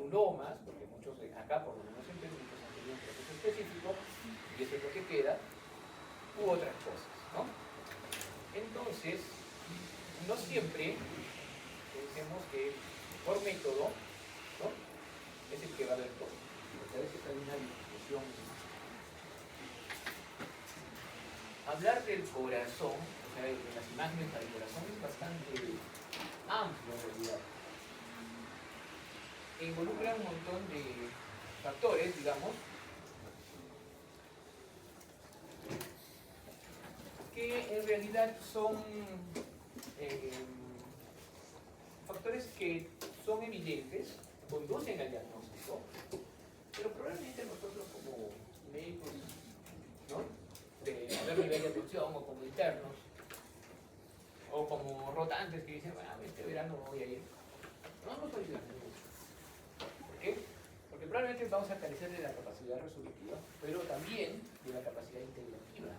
neuromas, porque muchos acá por lo menos en Perú muchos han tenido un proceso específico, y eso es lo que queda, u otras cosas, ¿no? Entonces, no siempre pensemos que el mejor método, ¿no?, es el que va a ver todo, porque a veces hay una discusión. Hablar del corazón, o sea, de las imágenes para el corazón, es bastante amplio en realidad. Involucra un montón de factores, digamos, que en realidad son factores que son evidentes, conducen al diagnóstico, pero probablemente nosotros como médicos, ¿no?, de mayor nivel de atención, o como internos, o como rotantes que dicen, bueno, este verano voy a ir, no nos ayudamos mucho. ¿Por qué? Porque probablemente vamos a carecer de la capacidad resolutiva, pero también de la capacidad integrativa.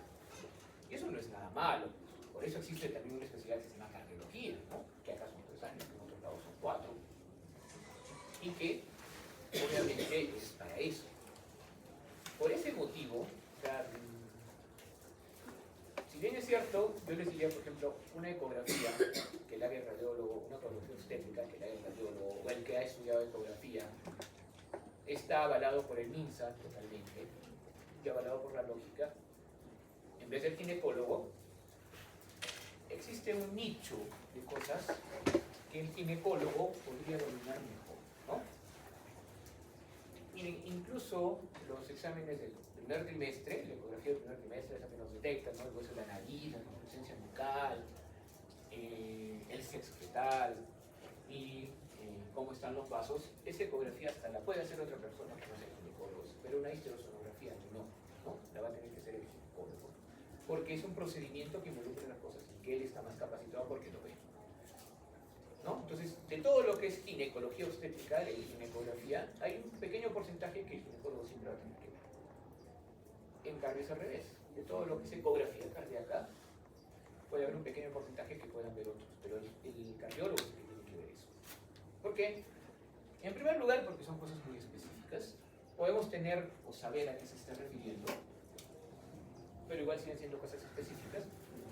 Y eso no es nada malo. Por eso existe también una especialidad que se llama cardiología, ¿no?, que acá son 3 años, que en otros lados son 4. Y que, obviamente, es para eso. Por ese motivo, o sea, si bien es cierto, yo les diría, por ejemplo, una ecografía, que el área radiólogo, una ecografía obstétrica, que el área radiólogo, o el que ha estudiado ecografía, está avalado por el MINSA totalmente, y avalado por la lógica. En vez del ginecólogo, existe un nicho de cosas que el ginecólogo podría dominar mejor, ¿no? Incluso los exámenes del primer trimestre, la ecografía del primer trimestre, esa que nos detecta, ¿no?, el hueso de la nariz, la presencia bucal, el sexo fetal y cómo están los vasos, esa ecografía hasta la puede hacer otra persona que no sea ginecólogo, pero una histerosonografía no, la va a tener que hacer el ginecólogo, porque es un procedimiento que involucra las cosas y que él está más capacitado porque lo ve, ¿no? Entonces, de todo lo que es ginecología obstétrica, de ginecografía, hay un pequeño porcentaje que el ginecólogo siempre va a tener que ver. En cambio es al revés. De todo lo que es ecografía cardíaca, puede haber un pequeño porcentaje que puedan ver otros, pero el cardiólogo es el que tiene que ver eso. ¿Por qué? En primer lugar, porque son cosas muy específicas. Podemos tener o saber a qué se está refiriendo, pero igual siguen siendo cosas específicas.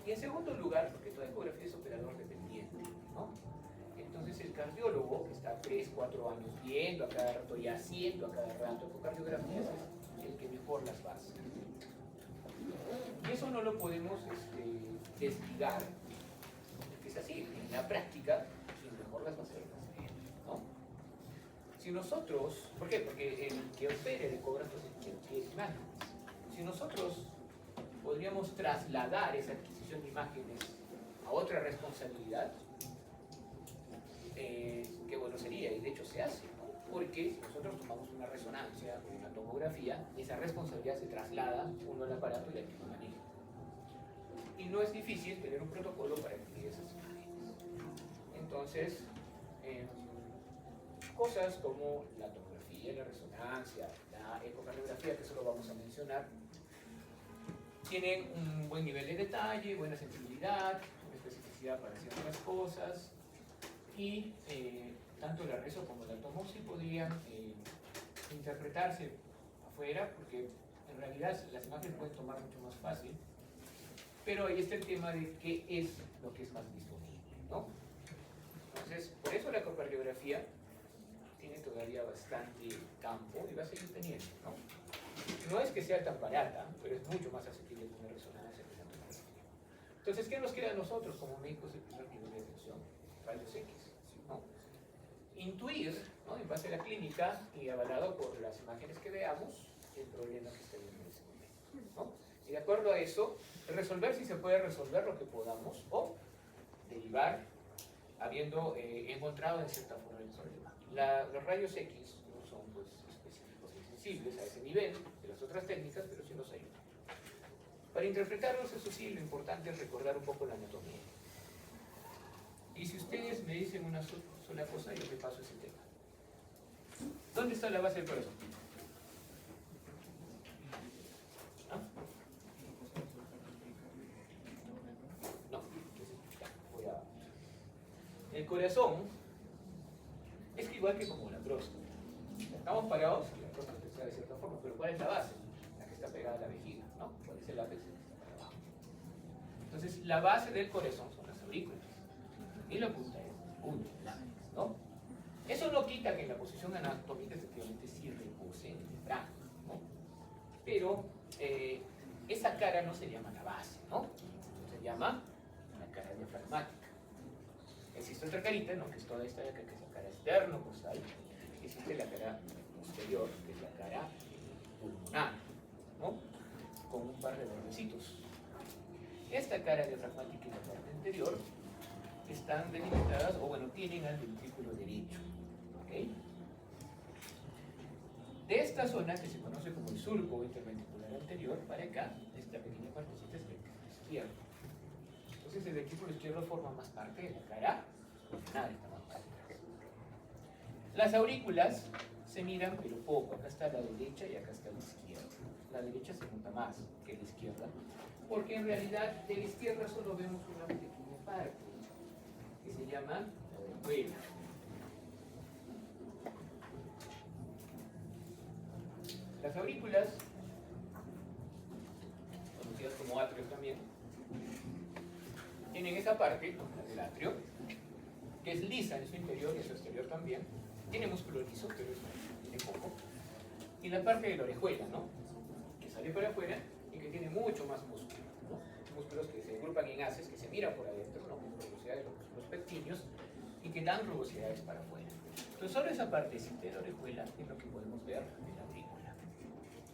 Y en segundo lugar, porque toda ecografía es operador dependiente, ¿no? Entonces el cardiólogo, que está 3, 4 años viendo a cada rato y haciendo a cada rato ecocardiografías, es el que mejor las va a hacer. Y eso no lo podemos desligar, porque es así, en la práctica, quien mejor las va a hacer, ¿no? Si nosotros, ¿por qué? Porque el que opere el ecógrafo es el que quiere imágenes. Si nosotros podríamos trasladar esa adquisición de imágenes a otra responsabilidad, qué bueno sería, y de hecho se hace, ¿no? Porque si nosotros tomamos una resonancia o una tomografía, esa responsabilidad se traslada uno al aparato y al que lo maneja. Y no es difícil tener un protocolo para adquirir esas imágenes. Entonces, cosas como la tomografía, la resonancia, la ecocardiografía, que solo vamos a mencionar, tienen un buen nivel de detalle, buena sensibilidad, una especificidad para ciertas cosas, y tanto la reso como la tomo sí podrían interpretarse afuera, porque en realidad las imágenes pueden tomar mucho más fácil, pero ahí está el tema de qué es lo que es más disponible, ¿no? Entonces, por eso la ecocardiografía tiene todavía bastante campo y va a seguir teniendo, ¿no? No es que sea tan barata, pero es mucho más asequible que una resonancia que una tomografía. Entonces, ¿qué nos queda a nosotros como médicos de primer nivel de atención? Rayos X, ¿no? Intuir, ¿no?, en base a la clínica y avalado por las imágenes que veamos, el problema que está viendo en ese momento, ¿no? Y de acuerdo a eso, resolver si se puede resolver lo que podamos o derivar habiendo encontrado en cierta forma el problema. Los rayos X no son pues específicos y sensibles a ese nivel de las otras técnicas, pero sí nos ayudan. Para interpretarlos, eso sí, lo importante es recordar un poco la anatomía. Y si ustedes me dicen una sola cosa, yo le paso ese tema. ¿Dónde está la base del corazón? ¿Ah? No, voy a... El corazón es igual que como la próstata. Estamos parados y la próstata está de cierta forma, pero ¿cuál es la base? La que está pegada a la vejiga, ¿no? ¿Cuál es el ápice? El que está para abajo. Entonces, la base del corazón son las aurículas y la punta es un lápiz, ¿no? Eso no quita que en la posición anatómica efectivamente sí repose en el diafragma, ¿no? Pero esa cara no se llama la base, ¿no? Se llama la cara diafragmática. Existe otra carita, ¿no? Que es toda esta de acá, que es la cara externo-costal. Existe la cara posterior, que es la cara pulmonar, ¿no? Con un par de bordecitos. Esta cara diafragmática y la parte anterior están delimitadas, o bueno, tienen al ventrículo derecho, ¿ok? De esta zona, que se conoce como el surco interventricular anterior, para acá, esta pequeña partecita es el ventrículo izquierdo. Entonces el ventrículo izquierdo forma más parte de la cara pulmonar, está más para atrás. Las aurículas se miran, pero poco. Acá está la derecha y acá está la izquierda. La derecha se nota más que la izquierda, porque en realidad de la izquierda solo vemos una pequeña parte, que se llama la orejuela. Las aurículas, conocidas como atrios también, tienen esa parte, la del atrio, que es lisa en su interior y en su exterior también. Tiene músculo liso, pero eso tiene poco. Y la parte de la orejuela, ¿no? Que sale para afuera y que tiene mucho más músculo, ¿no? Músculos que se agrupan en haces, que se miran por adentro, ¿no? Con rugosidades de los músculos pectíneos y que dan rugosidades para afuera. Entonces, solo esa partecita de la orejuela es lo que podemos ver de la aurícula.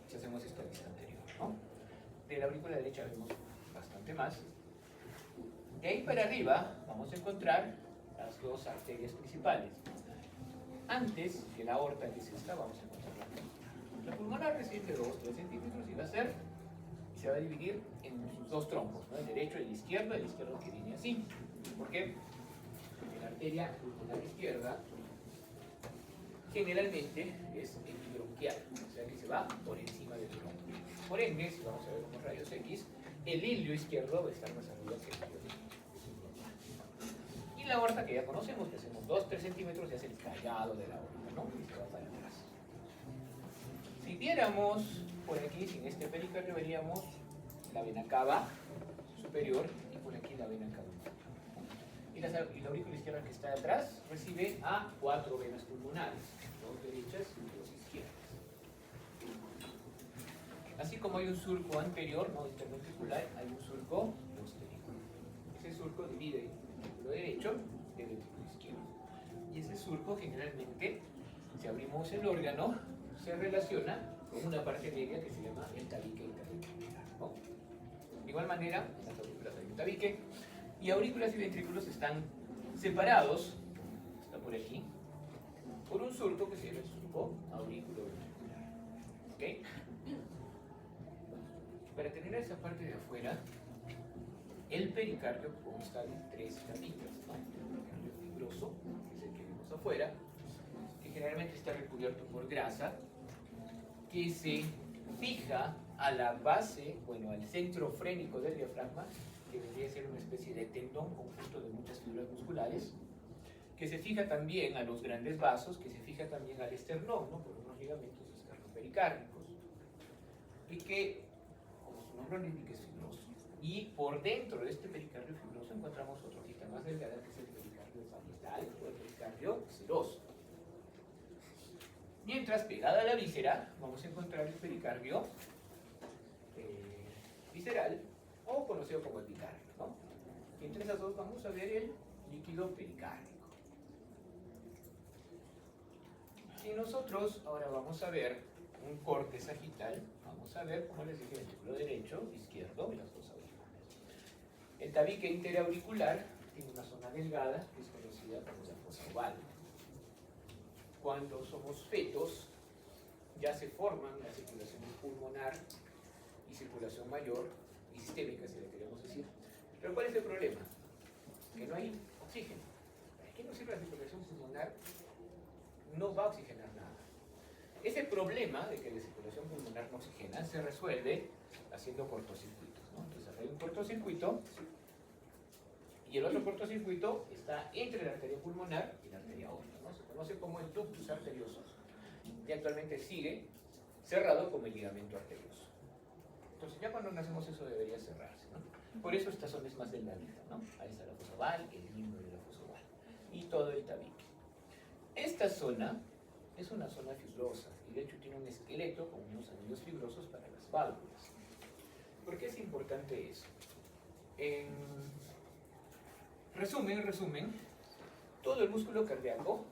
Si hacemos esta vista anterior, ¿no? De la aurícula derecha vemos bastante más. De ahí para arriba vamos a encontrar las dos arterias principales. Antes que la aorta, que es esta, vamos a encontrar la pulmonar. La pulmonar recibe 2-3 centímetros y va a ser, se va a dividir en sus dos troncos, ¿no? El derecho y el izquierdo que viene así. ¿Por qué? Porque la arteria pulmonar izquierda generalmente es epibronquial, o sea que se va por encima del tronco. Por ende, si vamos a ver unos rayos X, el hilio izquierdo va a estar más arriba que el hilio derecho. Y la aorta, que ya conocemos, que hacemos 2-3 centímetros, ya es el callado de la aorta, ¿no? Y se va para atrás. Si viéramos por aquí, en este pericardio, veríamos la vena cava superior y por aquí la vena cava inferior. Y la aurícula izquierda que está atrás recibe a 4 venas pulmonares, 2 derechas y 2 izquierdas. Así como hay un surco anterior, no interventricular, hay un surco posterior. Ese surco divide el ventrículo derecho del ventrículo izquierdo. Y ese surco generalmente, si abrimos el órgano, se relaciona con una parte media que se llama el tabique interventricular, ¿no? De igual manera, en las aurículas hay un tabique, y aurículas y ventrículos están separados, está por aquí, por un surco que se llama el surco auriculoventricular. ¿Ok? Para tener esa parte de afuera, el pericardio consta de 3 capitas, ¿no? El pericardio fibroso, que es el que vemos afuera, que generalmente está recubierto por grasa, que se fija a la base, bueno, al centro frénico del diafragma, que vendría a ser una especie de tendón, conjunto de muchas fibras musculares, que se fija también a los grandes vasos, que se fija también al esternón, ¿no? Por unos ligamentos esternopericardios, y que, como su nombre lo indica, es fibroso. Y por dentro de este pericardio fibroso encontramos otra hojita más delgada, que es el pericardio parietal o el pericardio seroso. Mientras, pegada a la víscera, vamos a encontrar el pericardio visceral, o conocido como epicardio, ¿no? Y entre esas dos vamos a ver el líquido pericárdico. Si nosotros ahora vamos a ver un corte sagital, vamos a ver, como les dije, el ventrículo derecho, izquierdo y las dos aurículas. El tabique interauricular tiene una zona delgada que es conocida como la fosa oval. Cuando somos fetos, ya se forman la circulación pulmonar y circulación mayor y sistémica, si le queremos decir. Pero ¿cuál es el problema? Que no hay oxígeno. ¿Para qué nos sirve la circulación pulmonar? No va a oxigenar nada. Ese problema de que la circulación pulmonar no oxigena se resuelve haciendo cortocircuitos, ¿no? Entonces acá hay un cortocircuito y el otro cortocircuito está entre la arteria pulmonar y la arteria aorta, ¿no? Se conoce como el ductus arterioso. y actualmente sigue cerrado como el ligamento arterioso. Entonces ya cuando nacemos eso debería cerrarse, ¿no? Por eso esta zona es más delgadita, ¿no? Ahí está la fosa oval, el limbo de la fosa oval y todo el tabique. Esta zona es una zona fibrosa y de hecho tiene un esqueleto con unos anillos fibrosos para las válvulas. ¿Por qué es importante eso? En resumen, todo el músculo cardíaco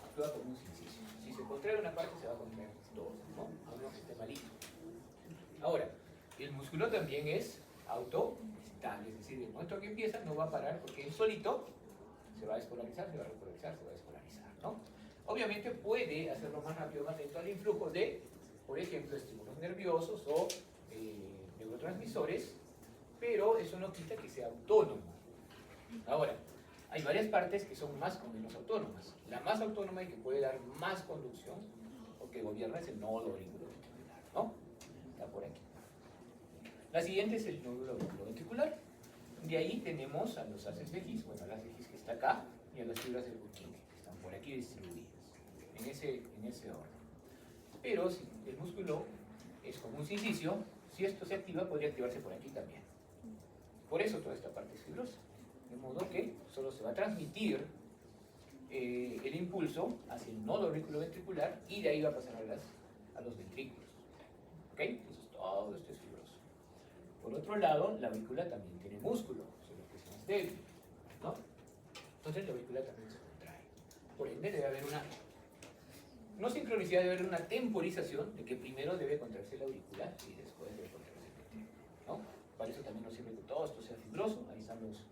actúa como un sincicio. Si se contrae una parte, se va a contraer todo, ¿no? A menos que esté malito. Ahora, el músculo también es autoexcitable, es decir, el momento que empieza no va a parar porque él solito se va a despolarizar, se va a repolarizar, se va a despolarizar, ¿no? Obviamente puede hacerlo más rápido, más lento al influjo de, por ejemplo, estímulos nerviosos o neurotransmisores, pero eso no quita que sea autónomo. Ahora, hay varias partes que son más o menos autónomas. La más autónoma y que puede dar más conducción o que gobierna es el nódulo auriculoventricular, ¿no? Está por aquí. La siguiente es el nódulo auriculoventricular. De ahí tenemos a los haces de His, bueno, al haz de His que está acá, y a las fibras del Purkinje, que están por aquí distribuidas, en ese orden. Pero si el músculo es como un silicio, si esto se activa, podría activarse por aquí también. Por eso toda esta parte es fibrosa. De modo que solo se va a transmitir el impulso hacia el nodo auriculoventricular y de ahí va a pasar a los ventrículos. ¿Ok? Entonces todo esto es fibroso. Por otro lado, la aurícula también tiene músculo, solo que es más débil, ¿no? Entonces la aurícula también se contrae. Por ende debe haber una, no sincronicidad, debe haber una temporización de que primero debe contraerse la aurícula y después debe contraerse el ventrículo, ¿no? Para eso también nos sirve que todo esto sea fibroso. Ahí están los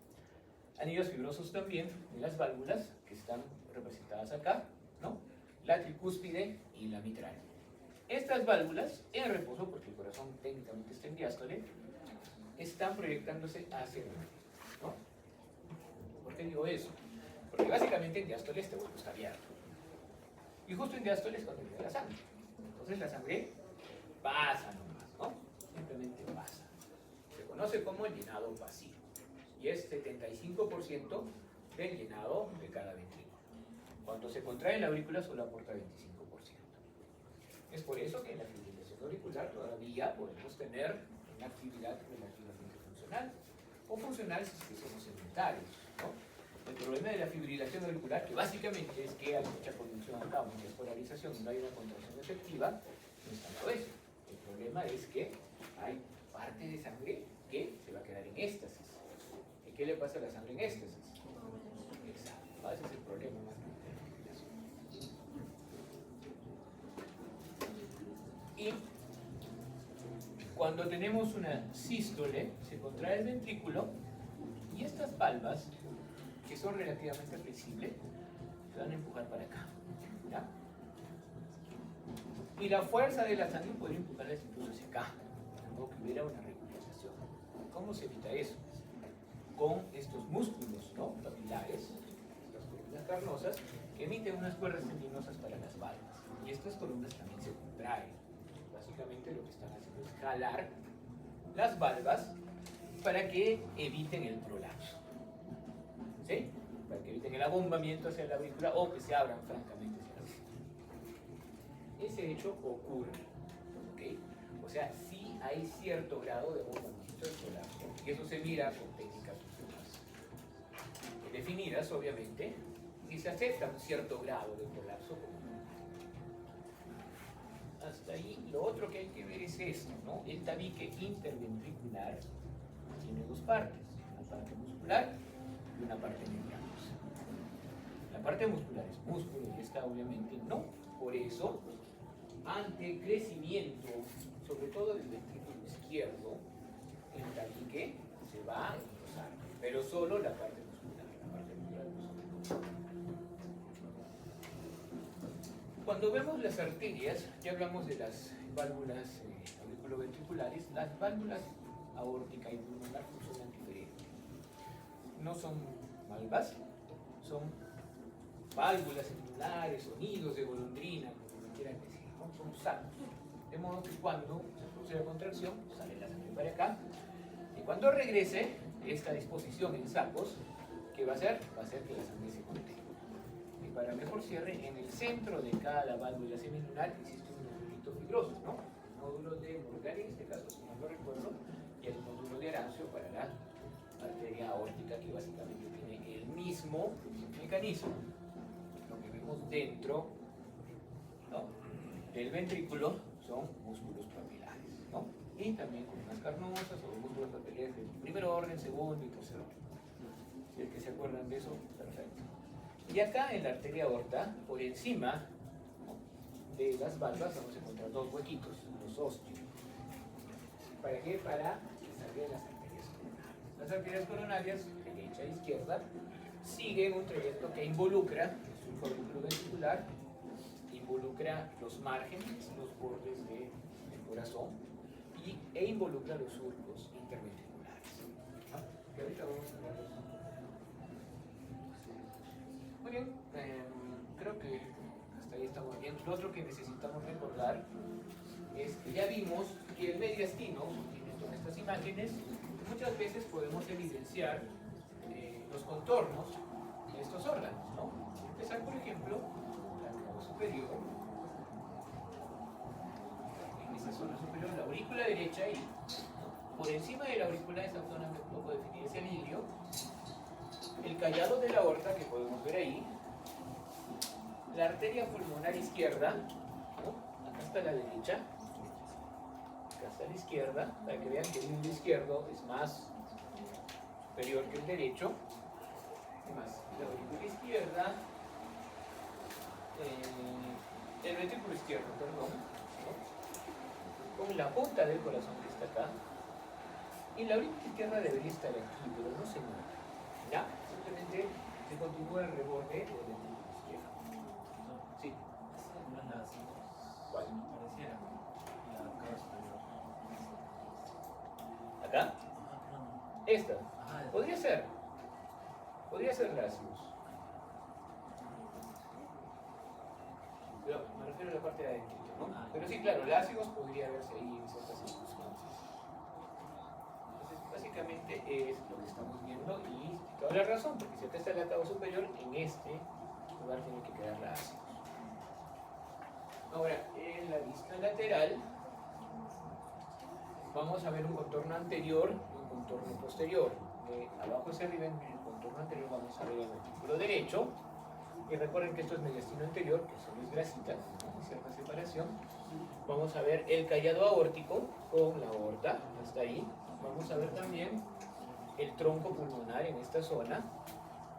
anillos fibrosos también de las válvulas que están representadas acá, ¿no? La tricúspide y la mitral. Estas válvulas, en reposo, porque el corazón técnicamente está en diástole, están proyectándose hacia el medio, ¿no? ¿Por qué digo eso? Porque básicamente en diástole este hueco está abierto. Y justo en diástole es cuando viene la sangre. Entonces la sangre pasa nomás, ¿no? Simplemente pasa. Se conoce como el llenado pasivo. Y es 75% del llenado de cada ventrículo. Cuando se contrae la aurícula solo aporta 25%. Es por eso que en la fibrilación auricular todavía podemos tener una actividad relativamente funcional, o funcional si somos sedentarios, ¿no? El problema de la fibrilación auricular, que básicamente es que hay mucha conducción acá, mucha despolarización y no hay una contracción efectiva, no es tanto eso. El problema es que hay parte de sangre que se va a quedar en éxtasis. ¿Y qué le pasa a la sangre en éxtasis? Exacto, ese es el problema más que la fibrilación. Y cuando tenemos una sístole, se contrae el ventrículo y estas valvas, que son relativamente flexibles, se van a empujar para acá, ¿ya? Y la fuerza de la sangre podría empujarlas incluso hacia acá, de modo que hubiera una regularización. ¿Cómo se evita eso? Con estos músculos, ¿no?, papilares, estas columnas carnosas, que emiten unas cuerdas tendinosas para las valvas. Y estas columnas también se contraen. Básicamente lo que están haciendo es jalar las valvas para que eviten el prolapso, ¿sí? Para que eviten el abombamiento hacia la aurícula o que se abran francamente hacia la aurícula. Ese hecho ocurre, ¿ok? O sea, sí hay cierto grado de abombamiento del prolapso y eso se mira con técnicas definidas, obviamente, y se acepta un cierto grado de prolapso. Hasta ahí, lo otro que hay que ver es esto, ¿no? El tabique interventricular tiene dos partes, una parte muscular y una parte membranosa. La parte muscular es músculo y esta obviamente no. Por eso, ante crecimiento, sobre todo del ventrículo izquierdo, el tabique se va a engrosar, pero solo la parte muscular, la parte membranosa no. Cuando vemos las arterias, ya hablamos de las válvulas auriculoventriculares, las válvulas aórtica y pulmonar funcionan diferente. No son valvas, son válvulas celulares o nidos de golondrina, como quieran decir, ¿no? Son sacos. De modo que cuando se produce la contracción, sale la sangre para acá, y cuando regrese esta disposición en sacos, ¿qué va a hacer? Va a hacer que la sangre se contenga. para mejor cierre, en el centro de cada válvula semilunar existe un nodulito fibroso, ¿no? El nódulo de Morgari, en este caso, si no lo recuerdo, y el nódulo de Arancio para la arteria aórtica, que básicamente tiene el mismo mecanismo. Lo que vemos dentro, ¿no?, del ventrículo son músculos papilares, ¿no? Y también columnas carnosas o músculos papilares de primer orden, segundo y tercer orden. Si es que se acuerdan de eso, perfecto. Y acá en la arteria aorta, por encima, ¿no?, de las valvas vamos a encontrar dos huequitos, los ósteos. ¿Para qué? Para que salgan las arterias coronarias. Las arterias coronarias, derecha e izquierda, siguen un trayecto que involucra el folículo ventricular, involucra los márgenes, los bordes del corazón e involucra los surcos interventriculares. ¿No? Que ahorita vamos a hablar de eso. Muy bien, creo que hasta ahí estamos bien. Lo otro que necesitamos recordar es que ya vimos que el mediastino, en estas imágenes, muchas veces podemos evidenciar los contornos de estos órganos, ¿no? Empezar, por ejemplo, la cara superior, en esa zona superior, la aurícula derecha, y por encima de la aurícula, de esa zona me puedo definir ese anillo, el callado de la aorta que podemos ver ahí, la arteria pulmonar izquierda, ¿no? Acá está la derecha, acá está la izquierda, para que vean que el miembro izquierdo es más superior que el derecho. ¿Qué más? La aurícula izquierda, el ventrículo izquierdo, perdón, ¿no?, con la punta del corazón que está acá, y la aurícula izquierda debería estar aquí, pero no se nota, ¿ya? Simplemente se continúa el reborde del ventrículo izquierdo. Sí. ¿Cuál? Pareciera la cara superior. ¿Acá? Esta. Podría ser. Podría ser lácigos. Pero me refiero a la parte de adentro, ¿no? Pero sí, claro, lácigos podría verse ahí en ciertas circunstancias. Entonces, básicamente es lo que estamos viendo y toda la razón, porque si acá está el cabo superior, en este lugar tiene que quedar lácigos. Ahora, en la vista lateral, vamos a ver un contorno anterior y un contorno posterior. De abajo hacia arriba, en el contorno anterior, vamos a ver el ventrículo derecho. Y recuerden que esto es mediastino anterior, que solo es grasita, hay cierta separación. Vamos a ver el callado aórtico con la aorta, hasta ahí. Vamos a ver también el tronco pulmonar en esta zona.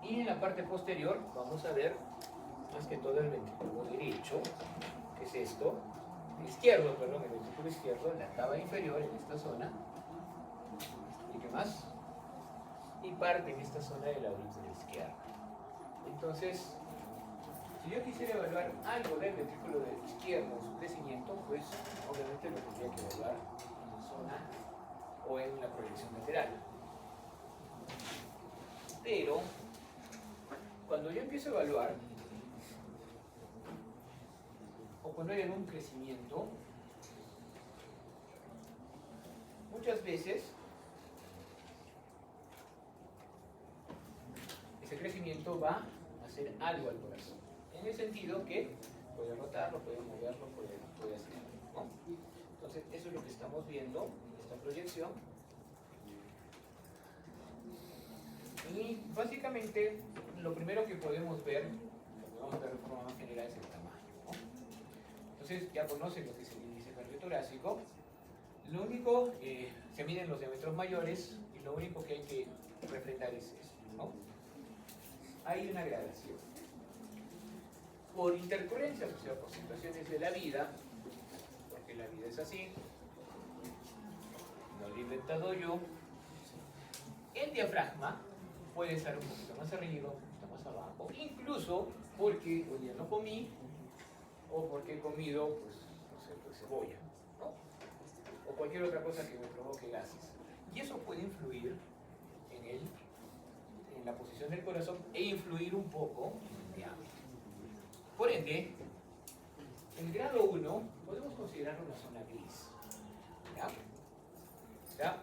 Y en la parte posterior vamos a ver más que todo el ventrículo derecho, que es esto. Izquierdo, perdón, el ventrículo izquierdo, la cava inferior en esta zona. ¿Y qué más? Y parte en esta zona de la aurícula izquierda. Entonces, si yo quisiera evaluar algo del ventrículo izquierdo en su crecimiento, pues obviamente lo tendría que evaluar en la zona o en la proyección lateral. Pero, cuando yo empiezo a evaluar, o cuando hay algún crecimiento, muchas veces ese crecimiento va a hacer algo al corazón, en el sentido que puede rotarlo, puede moverlo, puede hacerlo, ¿no? Entonces, eso es lo que estamos viendo en esta proyección. Y básicamente, lo primero que podemos ver, lo que vamos a ver de forma más general, es el tamaño, ¿no? Entonces, ya conocen lo que es el índice cardiotorácico. Lo único, se miden los diámetros mayores, y lo único que hay que refrendar es eso, ¿no? Hay una gradación. Por intercurrencias, o sea, por situaciones de la vida, porque la vida es así, no lo he inventado yo, el diafragma puede estar un poquito más arriba, un poquito más abajo, incluso porque hoy día no comí, o porque he comido, pues, no sé, pues cebolla, ¿no? O cualquier otra cosa que me provoque gases. Y eso puede influir en la posición del corazón e influir un poco en el diámetro. Por ende, el grado 1 podemos considerarlo una zona gris. ¿Ya? ¿Ya?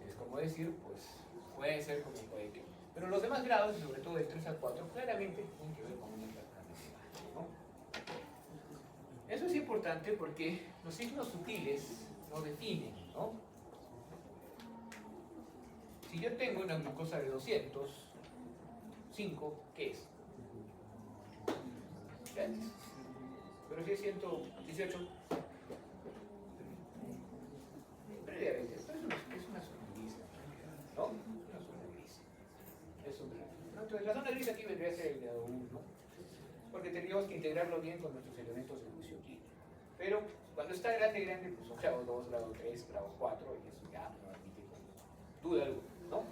Es como decir, pues, puede ser como puede que. Pero los demás grados, sobre todo del 3 al 4, claramente tienen que ver con una fractura. importante porque los signos sutiles nos definen, ¿no? Si yo tengo una glucosa de 205, ¿qué es? Gratis. Pero si es 118, previamente, esto es una zona gris, ¿no? Una zona gris. Es una, ¿no? Entonces, la zona gris aquí vendría a ser el grado 1, ¿no? Porque tendríamos que integrarlo bien con nuestros elementos de juicio químico. Pero cuando está grande, pues son grado 2, grado 3, grado 4, y eso ya no admite duda alguna, ¿no?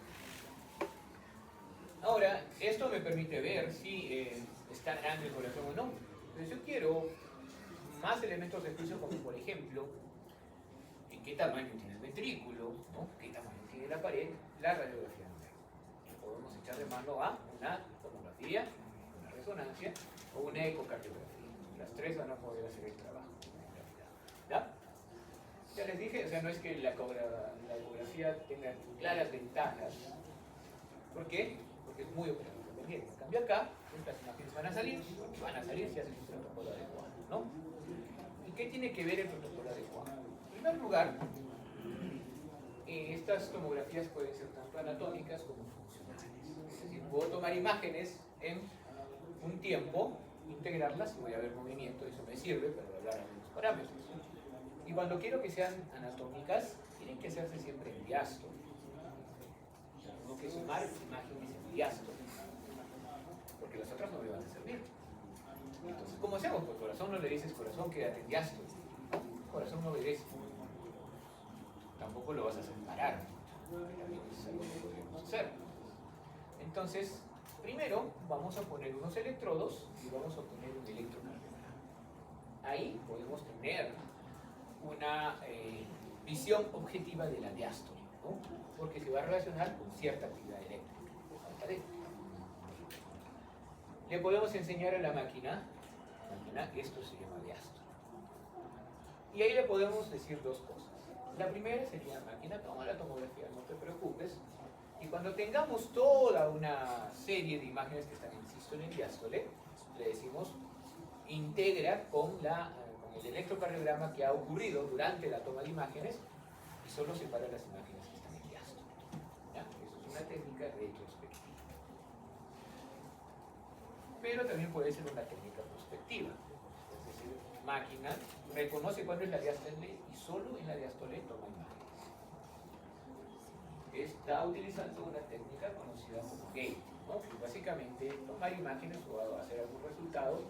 Ahora, esto me permite ver si está grande el corazón o no. Entonces yo quiero más elementos de juicio, como por ejemplo, en qué tamaño tiene el ventrículo, ¿no? Qué tamaño tiene la pared, la radiografía numérica. Podemos echar de mano a una tomografía, una resonancia o una ecocardiografía. Las tres van a poder hacer el trabajo. ¿Ya? Ya les dije, o sea, no es que la ecografía tenga claras ventajas. ¿Por qué? Porque es muy operativo dependiente. En cambio acá, las imágenes van a salir si haces un protocolo adecuado, ¿no? ¿Y qué tiene que ver el protocolo adecuado? En primer lugar, estas tomografías pueden ser tanto anatómicas como funcionales. Es decir, puedo tomar imágenes en un tiempo, integrarlas y voy a ver movimiento, eso me sirve para hablar de los parámetros. Y cuando quiero que sean anatómicas, tienen que hacerse siempre en diástolo. Tengo que sumar imágenes en diástolo, porque las otras no me van a servir. Entonces, ¿cómo hacemos? Pues corazón no le dices corazón, quédate en diástolo. Corazón no obedece. Tampoco lo vas a separar, que también es algo que podríamos hacer. Entonces, primero vamos a poner unos electrodos y vamos a obtener un electrocardiograma. Ahí podemos tener una visión objetiva de la diástole, ¿no? Porque se va a relacionar con cierta actividad eléctrica. Le podemos enseñar a la máquina, esto se llama diástole. Y ahí le podemos decir dos cosas. La primera sería, máquina, toma la tomografía, no te preocupes. Y cuando tengamos toda una serie de imágenes que están en sístole y en diástole, le decimos, integra con el electrocardiograma que ha ocurrido durante la toma de imágenes y solo separa las imágenes que están en diástole. ¿Ya? Eso es una técnica retrospectiva. Pero también puede ser una técnica prospectiva. Es decir, máquina reconoce cuándo es la diástole y solo en la diástole toma imágenes. Está utilizando una técnica conocida como gate, ¿no? Que básicamente tomar imágenes o hacer algún resultado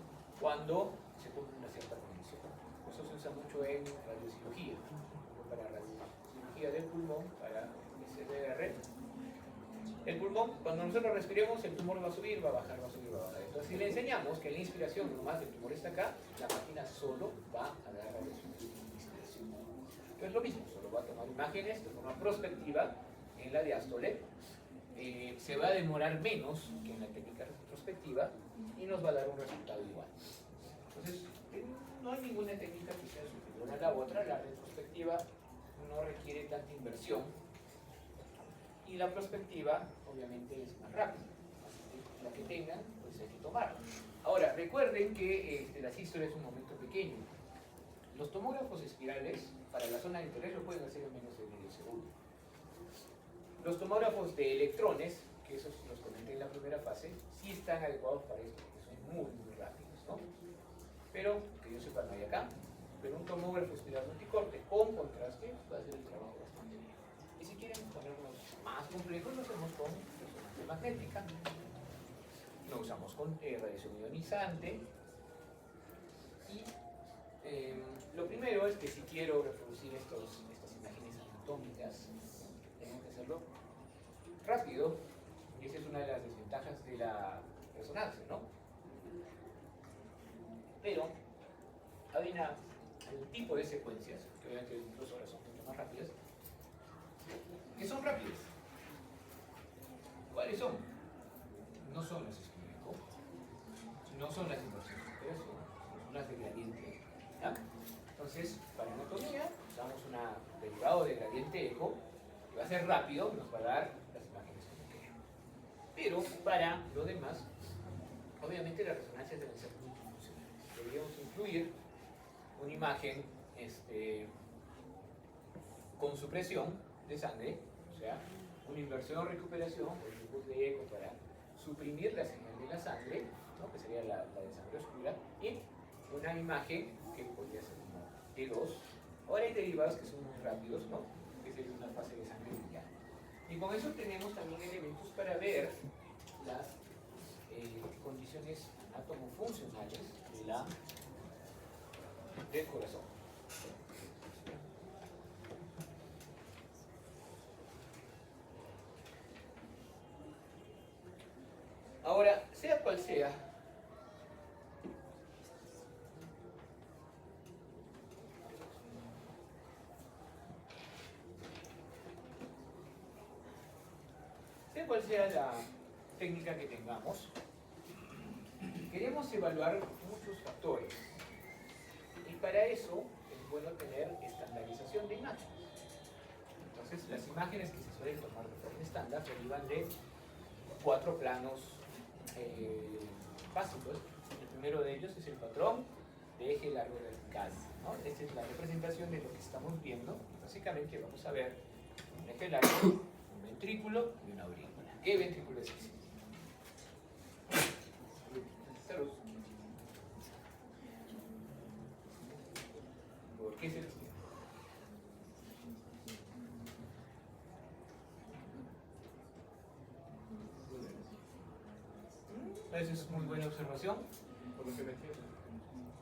cuando se cumple una cierta condición. Eso se usa mucho en radiocirugía, para radiocirugía del pulmón, para SBR. El pulmón, cuando nosotros respiremos, el tumor va a subir, va a bajar, va a subir, va a bajar. Entonces, si le enseñamos que en la inspiración nomás el tumor está acá, la máquina solo va a dar la inspiración. Entonces, lo mismo, solo va a tomar imágenes de forma prospectiva en la diástole. Se va a demorar menos que en la técnica retrospectiva y nos va a dar un resultado igual. Entonces, no hay ninguna técnica que sea superior a la otra. La retrospectiva no requiere tanta inversión y la prospectiva obviamente es más rápida. La que tengan, pues hay que tomarla. Ahora, recuerden que la sístole es un momento pequeño. Los tomógrafos espirales para la zona de interés lo pueden hacer en menos de medio segundo. Los tomógrafos de electrones, que esos los comenté en la primera fase, sí están adecuados para esto, porque son muy rápidos, ¿no? Pero, que yo sepa, no hay acá. Pero un tomógrafo espiral multicorte con contraste va a hacer el trabajo bastante bien. Y si quieren ponernos más complejos, lo hacemos con resonancia magnética. Lo usamos con radiación ionizante. Y lo primero es que si quiero reproducir estas imágenes anatómicas, tengo que hacerlo rápido, y esa es una de las desventajas de la resonancia, ¿no? Pero hay un tipo de secuencias, que obviamente incluso ahora son mucho más rápidas, que son rápidas. ¿Cuáles son? No son las esquemáticas, no son las inversiones de operación, son las de gradiente. ¿Ya? Entonces, para anatomía, usamos un derivado de gradiente eco, que va a ser rápido, nos va a dar las imágenes como quieran. Pero para lo demás, obviamente las resonancias deben ser muy funcionales. Deberíamos incluir una imagen con supresión de sangre, o sea, una inversión recuperación o grupos de eco para suprimir la señal de la sangre, ¿no? Que sería la de sangre oscura, y una imagen que podría ser como T2. Ahora hay derivados que son muy rápidos, ¿no? Que sería una fase de sangre brillante. Y con eso tenemos también elementos para ver las condiciones anatomofuncionales del corazón. Ahora, sea cual sea, la técnica que tengamos, queremos evaluar muchos factores. Y para eso es bueno tener estandarización de imágenes. Entonces, las imágenes que se suelen tomar de forma estándar derivan de 4 planos básicos. El primero de ellos es el patrón de eje largo vertical, ¿no? Esta es la representación de lo que estamos viendo. Básicamente vamos a ver un eje largo, un ventrículo y una aurícula. ¿Qué ventrículo es ese? Salud. ¿Por qué se los tiene? Esa es muy buena observación. Por lo que me entiendo.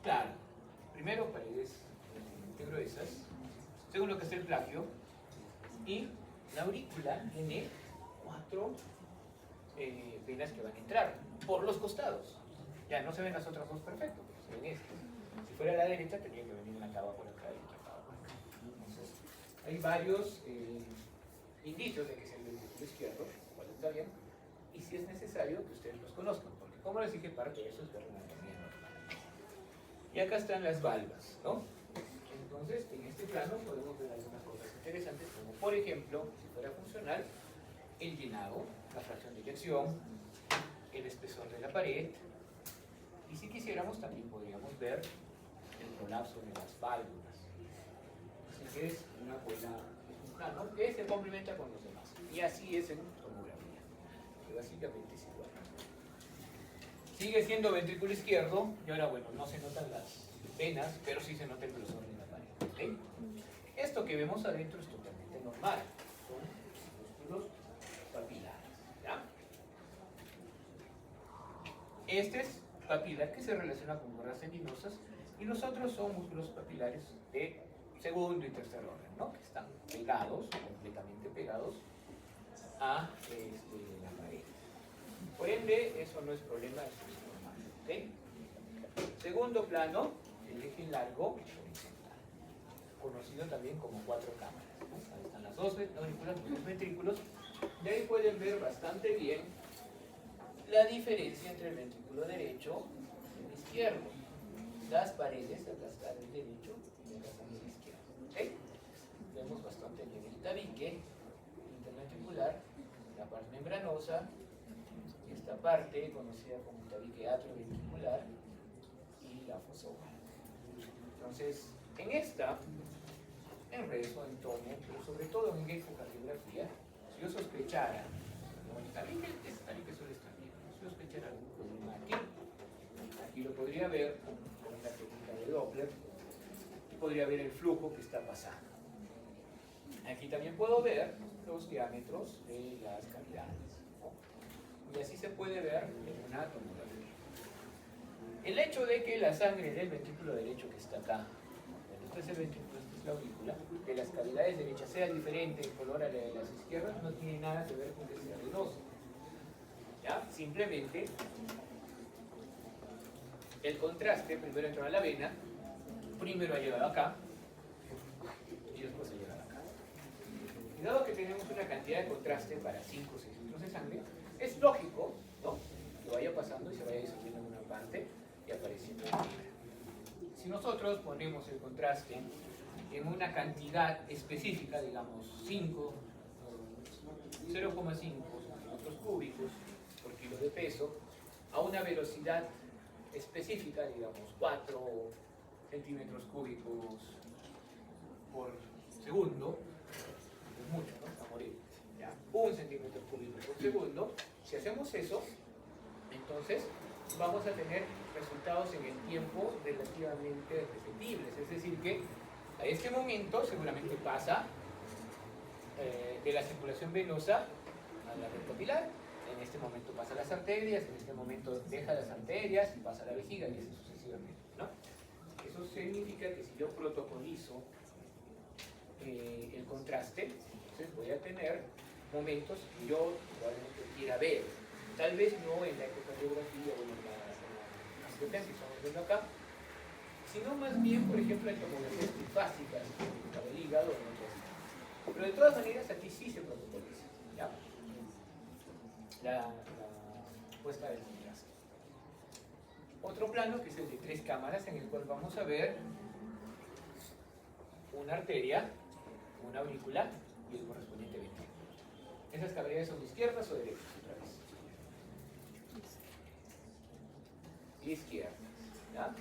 Claro. Primero, paredes gruesas, según lo que es el plagio, y la aurícula tiene 4 venas que van a entrar por los costados. Ya no se ven las otras dos perfecto, pero se ven estas. Si fuera a la derecha, tendría que venir una acá por acá y otra acá por acá. Entonces, hay varios indicios de que es el ventrículo izquierdo, lo cual está bien, y si es necesario que ustedes los conozcan, porque como les dije, parte de eso es ver la anatomía normal. Y acá están las valvas, ¿no? Entonces, en este plano podemos ver algunas cosas interesantes, como por ejemplo, si fuera funcional, el llenado, la fracción de eyección, el espesor de la pared, y si quisiéramos también podríamos ver el prolapso de las válvulas. Así que es un plano que se complementa con los demás. Y así es en tomografía, que básicamente es igual. Sigue siendo ventrículo izquierdo, y ahora bueno, no se notan las venas, pero sí se nota el grosor de la pared. ¿Okay? Esto que vemos adentro es totalmente normal, son músculos papilares. ¿Ya? Este es papilar que se relaciona con gorras tendinosas, y los otros son músculos papilares de segundo y tercer orden, ¿no? Que están pegados, completamente pegados a la pared. Por ende, eso no es problema, eso es normal. ¿Okay? Segundo plano, el eje largo horizontal, conocido también como 4 cámaras, ¿no? Ahí están las dos aurículas, los ventrículos, y ahí pueden ver bastante bien la diferencia entre el ventrículo derecho y el izquierdo. Las paredes, acá está el derecho y acá está el izquierdo. ¿Okay? Vemos bastante bien el tabique interventricular, la parte membranosa, esta parte conocida como tabique atrioventricular y la fosa oval. Entonces, en esta, en rezo, en tomo, pero sobre todo en ecocardiografía, si yo sospechara, como el tabique suele estar bien, si yo sospechara algún problema aquí lo podría ver con la técnica de Doppler, y podría ver el flujo que está pasando. Aquí también puedo ver los diámetros de las cavidades, ¿no? Y así se puede ver en una tomografía. El hecho de que la sangre del ventrículo derecho que está acá, este es el ventrículo, esta es la aurícula, que las cavidades derechas sea diferente en color a la de las izquierdas, no tiene nada que ver con que sea arenoso. ¿Ya? Simplemente el contraste primero entró a la vena, primero ha llegado acá y después ha llegado acá. Y dado que tenemos una cantidad de contraste para 5 o 6 litros de sangre, es lógico, ¿no?, que vaya pasando y se vaya disolviendo en una parte y apareciendo en otra. Si nosotros ponemos el contraste en una cantidad específica, digamos 0,5 centímetros cúbicos por kilo de peso, a una velocidad específica, digamos 4 centímetros cúbicos por segundo, es mucho, ¿no? A morir. ¿Ya? 1 centímetro cúbico por segundo. Si hacemos eso, entonces vamos a tener resultados en el tiempo relativamente repetibles. Es decir, que a este momento seguramente pasa de la circulación venosa a la red capilar. En este momento pasa a las arterias, en este momento deja las arterias y pasa a la vejiga y así sucesivamente, ¿no? Eso significa que si yo protocolizo el contraste, entonces voy a tener momentos que yo probablemente quiera ver. Tal vez no en la ecocardiografía o en la angiotensia que estamos viendo acá, sino más bien, por ejemplo, en tomografías trifásicas para el hígado o en otras. Pero de todas maneras aquí sí se protocoliza, ¿ya? La puesta del contraste. Otro plano que es el de 3 cámaras en el cual vamos a ver una arteria, una aurícula y el correspondiente ventrículo. ¿Esas cavidades son izquierdas o derechas? Otra vez. Izquierdas, ¿ya?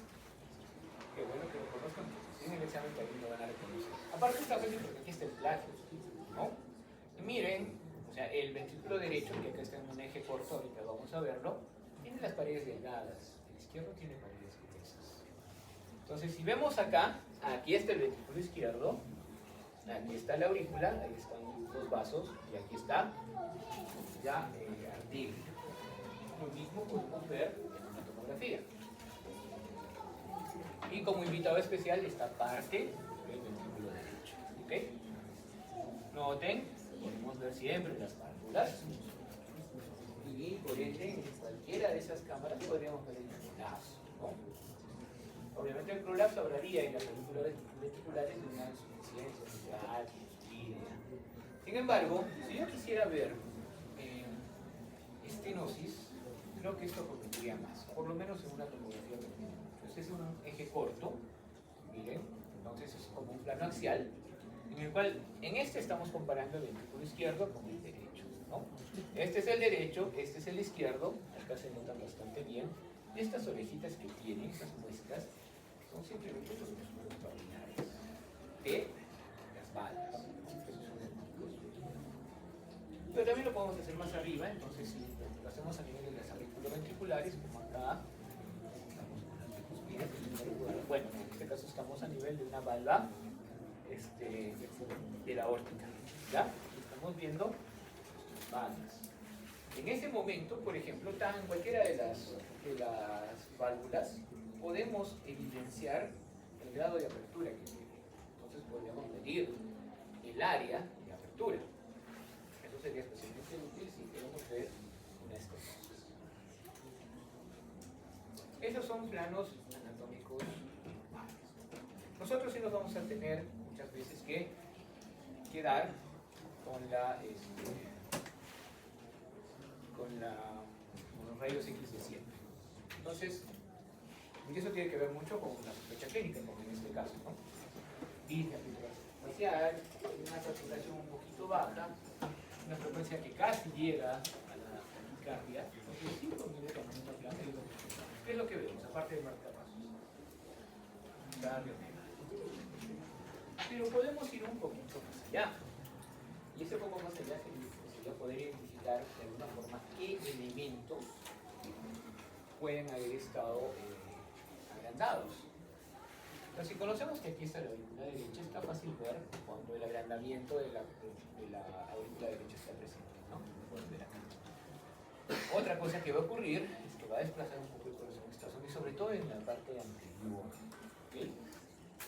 Qué bueno que lo conozcan, porque en el examen también lo van a reconocer. Aparte está fácil porque aquí está el plagio, ¿no? Y miren, o sea, el ventrículo derecho, que acá está en un eje corto, ahorita vamos a verlo, tiene las paredes delgadas, el izquierdo tiene paredes gruesas. Entonces, si vemos acá, aquí está el ventrículo izquierdo, aquí está la aurícula, ahí están los vasos, y aquí está ya arteria. Lo mismo podemos ver en una tomografía. Y como invitado especial esta parte del ventrículo derecho. ¿Ok? Noten, podemos ver siempre las válvulas. Y por ende, en cualquiera de esas cámaras podríamos ver el prolapso, ¿no? Obviamente el prolapso hablaría en las películas ventriculares de una insuficiencia central, idea. Sin embargo, si yo quisiera ver estenosis, creo que esto convendría más, por lo menos en una tomografía ventricular. Entonces es un eje corto, miren, entonces es como un plano axial, en el cual en este estamos comparando el ventrículo izquierdo con el derecho, ¿no? Este es el derecho, este es el izquierdo, acá se notan bastante bien. Estas orejitas que tienen, estas muescas, son simplemente los músculos pulmonares de las balas. Pero también lo podemos hacer más arriba, entonces si lo hacemos a nivel de las auriculoventriculares, como acá, estamos con las bicuspidas, bueno, en este caso estamos a nivel de una valva de la aórtica, ¿ya? Estamos viendo valvas. En ese momento, por ejemplo, en cualquiera de las válvulas, podemos evidenciar el grado de apertura que tiene. Entonces podríamos medir el área de apertura. Eso sería especialmente útil si queremos ver una estenosis. Esos son planos anatómicos normales. Nosotros sí nos vamos a tener muchas veces que quedar con los rayos X de siempre. Entonces, y eso tiene que ver mucho con la sospecha clínica, como en este caso, ¿no? Disnea facial, una saturación un poquito baja, una frecuencia que casi llega a la taquicardia, entonces 5 minutos plano. ¿Qué es lo que vemos? Aparte de marcapasos. Pero podemos ir un poquito más allá. Y ese poco más allá sería poder identificar de alguna forma qué elementos pueden haber estado agrandados. Pero si conocemos que aquí está la aurícula derecha, está fácil ver cuando el agrandamiento de la aurícula derecha está presente, ¿no? Pueden ver acá. Otra cosa que va a ocurrir es que va a desplazar un poco el corazón extrasón y sobre todo en la parte anterior, ¿okay?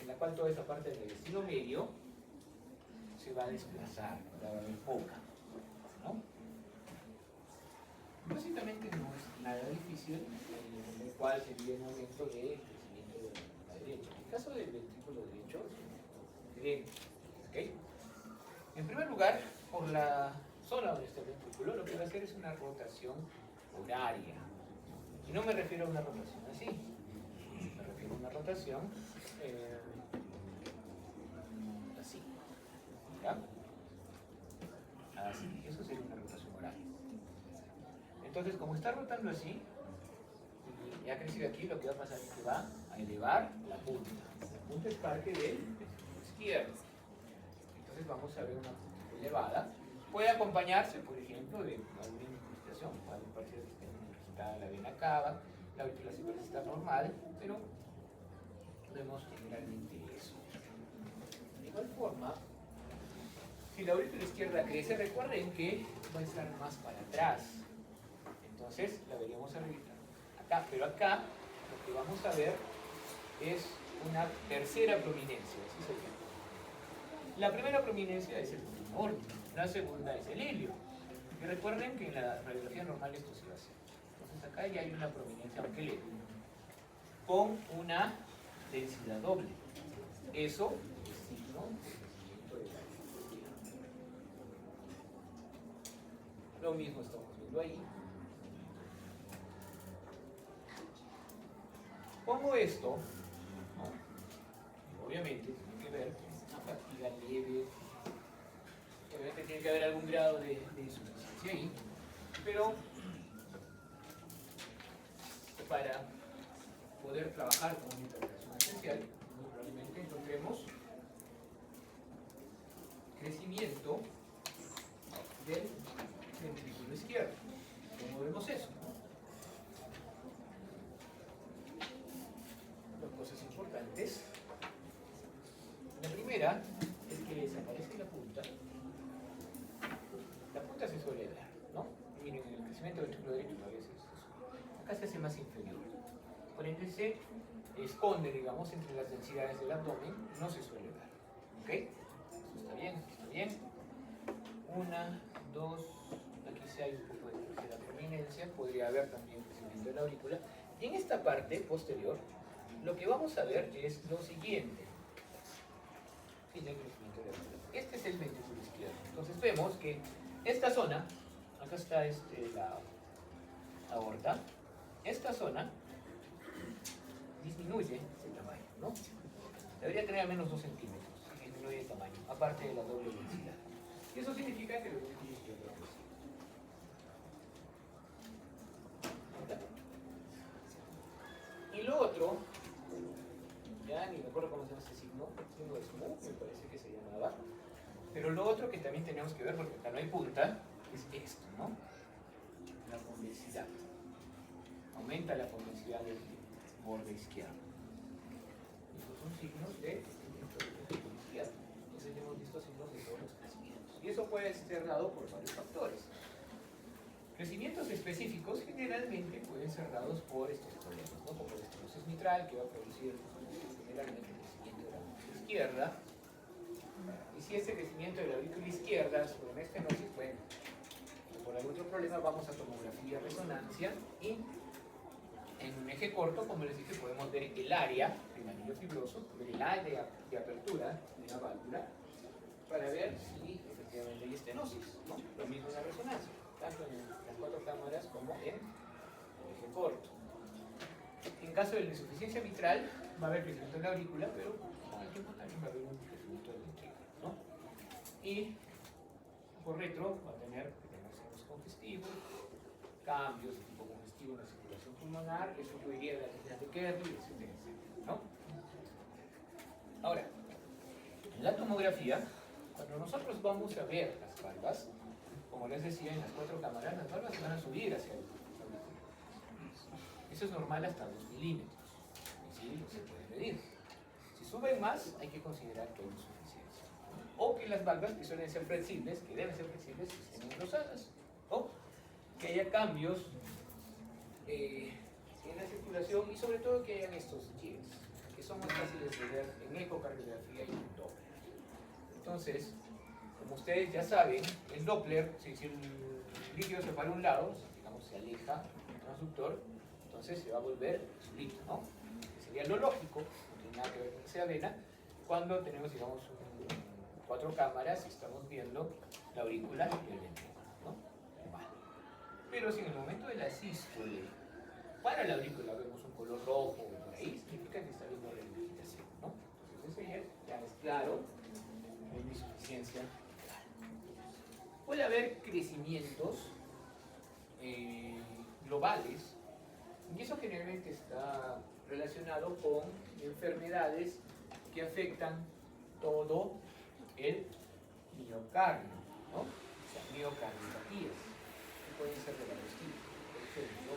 En la cual toda esa parte del intestino medio se va a desplazar, va a haber poca, ¿no? Básicamente no es nada difícil, en el cual sería el momento de crecimiento de la derecha. En el caso del ventrículo derecho, bien, ¿okay? En primer lugar, por la zona donde está el ventrículo, lo que va a hacer es una rotación horaria. Y no me refiero a una rotación así, me refiero a una rotación así, ¿ya? Así, eso sería una rotación horaria. Entonces, como está rotando así, y ha crecido aquí, lo que va a pasar es que va a elevar la punta. La punta es parte del ventrículo izquierdo. Entonces vamos a ver una punta elevada. Puede acompañarse, por ejemplo, de alguna incrustación. Puede parecer que esté incrustada la vena cava, la aurícula sí parece estar normal, pero vemos generalmente eso. De igual forma, si la aurícula izquierda crece, recuerden que va a estar más para atrás. Entonces la veríamos acá, pero acá lo que vamos a ver es una tercera prominencia, así se llama. La primera prominencia es el tumor, la segunda es el helio. Y recuerden que en la radiografía normal esto se va a hacer. Entonces acá ya hay una prominencia, aunque leve, con una densidad doble. Eso es signo de crecimiento de la aurícula. Lo mismo estamos viendo ahí. Pongo esto, ¿no? Obviamente tiene que ver con una fatiga leve, obviamente tiene que haber algún grado de insuficiencia ahí, pero para poder trabajar con una interpretación esencial, muy probablemente encontremos crecimiento del ventrículo izquierdo. ¿Cómo vemos eso? Dos cosas importantes. La primera es que desaparece la punta. La punta se suele dar, ¿no? Miren, en el crecimiento del ventrículo derecho a veces acá se hace más inferior. Por ende se esconde, digamos, entre las densidades del abdomen, no se suele dar. ¿Ok? Eso está bien, está bien. Una, dos, aquí sí hay un poco de tercera prominencia, podría haber también crecimiento de la aurícula. Y en esta parte posterior, lo que vamos a ver es lo siguiente. Fin del crecimiento de la aurícula. Este es el ventrículo izquierdo. Entonces vemos que esta zona, acá está la aorta, esta zona disminuye el tamaño, ¿no? Debería tener al menos 2 centímetros, disminuye el tamaño, aparte de la doble densidad. Y eso significa que el ventrículo izquierdo crece. Y lo otro, ya ni me acuerdo cómo se llama este signo de Smoot, me parece que se llamaba, pero lo otro que también tenemos que ver, porque acá no hay punta, es esto, ¿no? La convexidad. Aumenta la convexidad del borde izquierdo. Estos son signos de crecimiento del ventrículo izquierdo. Entonces hemos visto signos de todos los crecimientos. Y eso puede ser dado por varios factores. Crecimientos específicos generalmente pueden ser dados por estos problemas, ¿no? Como la estenosis mitral, que va a producir generalmente crecimiento de la aurícula izquierda. Y si ese crecimiento de la aurícula izquierda sobre una estenosis, bueno, por algún otro problema vamos a tomografía, resonancia y en un eje corto, como les dije, podemos ver el área del anillo fibroso, ver el área de apertura de la válvula para ver si efectivamente hay estenosis, ¿no? Lo mismo en la resonancia, tanto en las 4 cámaras como en el eje corto. En caso de la insuficiencia mitral, va a haber crecimiento de la aurícula, pero con el tiempo también va a haber un crecimiento del ventrículo, ¿no? Y por retro va a tener senos congestivos, cambios de tipo congestivo en la circulación pulmonar, eso incluiría la necesidad de Kerley, etc. ¿No? Ahora, en la tomografía, cuando nosotros vamos a ver las valvas, como les decía, en las 4 cámaras, las valvas se van a subir hacia el auricular. Eso es normal hasta 2 milímetros. Y sí, se puede medir. Si suben más, hay que considerar que hay insuficiencia. O que las valvas, que suelen ser flexibles, que deben ser flexibles, estén engrosadas. O que haya cambios en la circulación y sobre todo que hayan estos jigs, que son más fáciles de ver en ecocardiografía y en Doppler. Entonces, como ustedes ya saben, el Doppler, si el líquido se va a un lado, digamos se aleja del transductor, entonces se va a volver solito, ¿no? Sería lo lógico, no tiene nada que ver con esa vena, cuando tenemos, digamos, 4 cámaras y estamos viendo la aurícula y el ventrículo, ¿no? Vale. Pero si en el momento de la sístole, para la aurícula vemos un color rojo por ahí, significa que está habiendo regurgitación, ¿no? Entonces eso ya es claro, hay una insuficiencia. Puede haber crecimientos globales, y eso generalmente está relacionado con enfermedades que afectan todo el miocardio, ¿no? O sea, miocardiopatías, que pueden ser de varios tipos. Por ejemplo,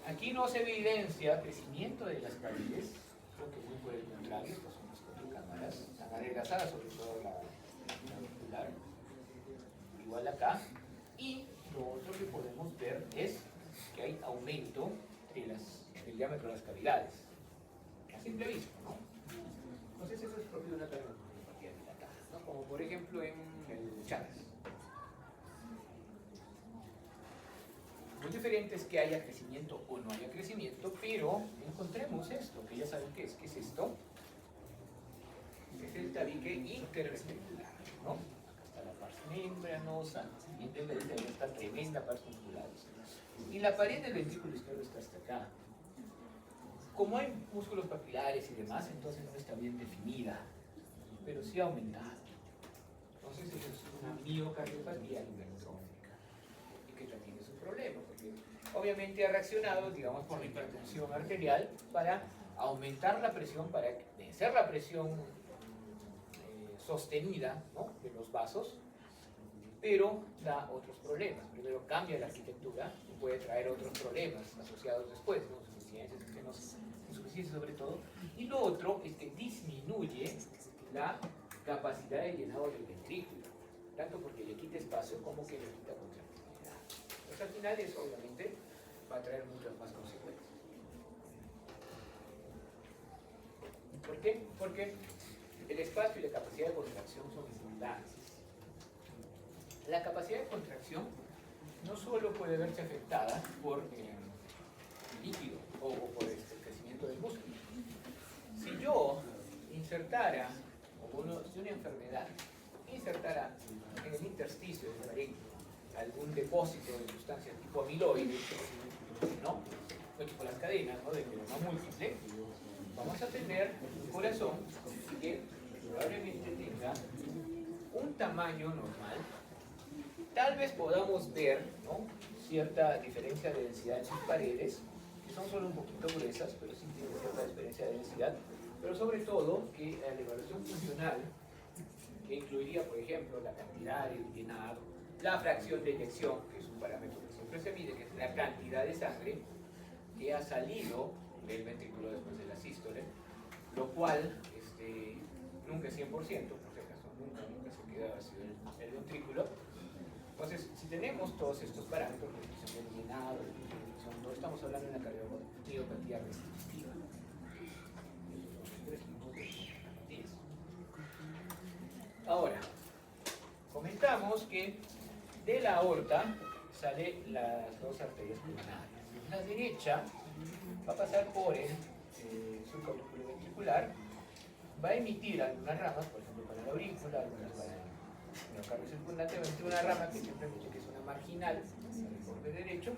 aquí no se evidencia crecimiento de las paredes, porque muy por el contrario, estas son las cuatro cámaras, están adelgazadas, sobre todo la auricular, igual acá, y lo otro que podemos ver es que hay aumento del diámetro de las cavidades, a simple vista, ¿no? Entonces eso es propio de una cardiopatía dilatada, ¿no? Como por ejemplo en el Chagas. Muy diferente es que haya crecimiento o no haya crecimiento, pero encontremos esto, que ya saben qué es esto. Es el tabique interventricular, ¿no? Acá está la parte membranosa, y en esta tremenda parte muscular. Y la pared del ventrículo izquierdo está hasta acá. Como hay músculos papilares y demás, entonces no está bien definida, pero sí ha aumentado. Entonces eso es una miocardiopatía hipertrófica, y que también es un problema, porque obviamente ha reaccionado, digamos, por la hipertensión arterial para aumentar la presión, para vencer la presión sostenida, ¿no?, de los vasos, pero da otros problemas. Primero cambia la arquitectura y puede traer otros problemas asociados después, ¿no?, insuficiencia sobre todo. Y lo otro es que disminuye la capacidad de llenado del ventrículo, tanto porque le quita espacio como que le quita contractilidad. Entonces al final eso obviamente va a traer muchas más consecuencias. ¿Por qué? Porque el espacio y la capacidad de contracción son importantes. La capacidad de contracción no solo puede verse afectada por líquido o por el crecimiento del músculo. Si yo insertara, si una enfermedad insertara en el intersticio de la pared algún depósito de sustancias tipo amiloide, ¿no?, o tipo las cadenas, ¿no?, de mieloma múltiple, vamos a tener un corazón que probablemente tenga un tamaño normal. Tal vez podamos ver, ¿no?, cierta diferencia de densidad en sus paredes, que son solo un poquito gruesas, pero sí tienen cierta diferencia de densidad, pero sobre todo que la evaluación funcional, que incluiría, por ejemplo, la cantidad de llenado, la fracción de eyección, que es un parámetro que siempre se mide, que es la cantidad de sangre que ha salido del ventrículo después de la sístole, lo cual nunca es 100%, por si acaso, nunca se queda vacío el ventrículo. Entonces, si tenemos todos estos parámetros, la fracción de llenado, no estamos hablando de una cardiopatía restrictiva. Ahora, comentamos que de la aorta salen las dos arterias pulmonares. La derecha va a pasar por el surco auriculoventricular, va a emitir algunas ramas, por ejemplo para la aurícula, algunas para el miocardio circundante, va a emitir una rama que siempre dice que es una marginal, el borde derecho,